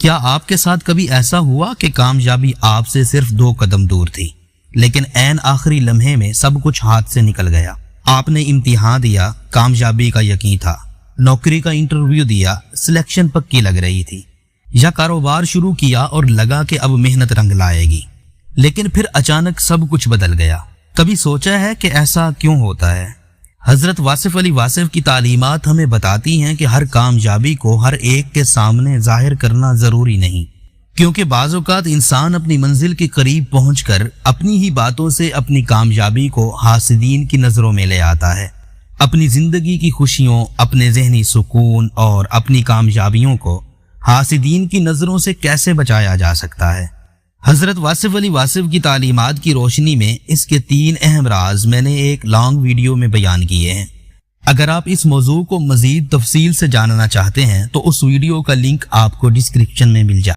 کیا آپ کے ساتھ کبھی ایسا ہوا کہ کامیابی آپ سے صرف 2 قدم دور تھی، لیکن عین آخری لمحے میں سب کچھ ہاتھ سے نکل گیا؟ آپ نے امتحان دیا، کامیابی کا یقین تھا، نوکری کا انٹرویو دیا، سلیکشن پکی لگ رہی تھی، یا کاروبار شروع کیا اور لگا کہ اب محنت رنگ لائے گی، لیکن پھر اچانک سب کچھ بدل گیا۔ کبھی سوچا ہے کہ ایسا کیوں ہوتا ہے؟ حضرت واصف علی واصف کی تعلیمات ہمیں بتاتی ہیں کہ ہر کامیابی کو ہر ایک کے سامنے ظاہر کرنا ضروری نہیں، کیونکہ بعض اوقات انسان اپنی منزل کے قریب پہنچ کر اپنی ہی باتوں سے اپنی کامیابی کو حاسدین کی نظروں میں لے آتا ہے۔ اپنی زندگی کی خوشیوں، اپنے ذہنی سکون اور اپنی کامیابیوں کو حاسدین کی نظروں سے کیسے بچایا جا سکتا ہے؟ حضرت واصف علی واصف کی تعلیمات کی روشنی میں اس کے 3 اہم راز میں نے ایک لانگ ویڈیو میں بیان کیے ہیں۔ اگر آپ اس موضوع کو مزید تفصیل سے جاننا چاہتے ہیں تو اس ویڈیو کا لنک آپ کو ڈسکرپشن میں مل جائے۔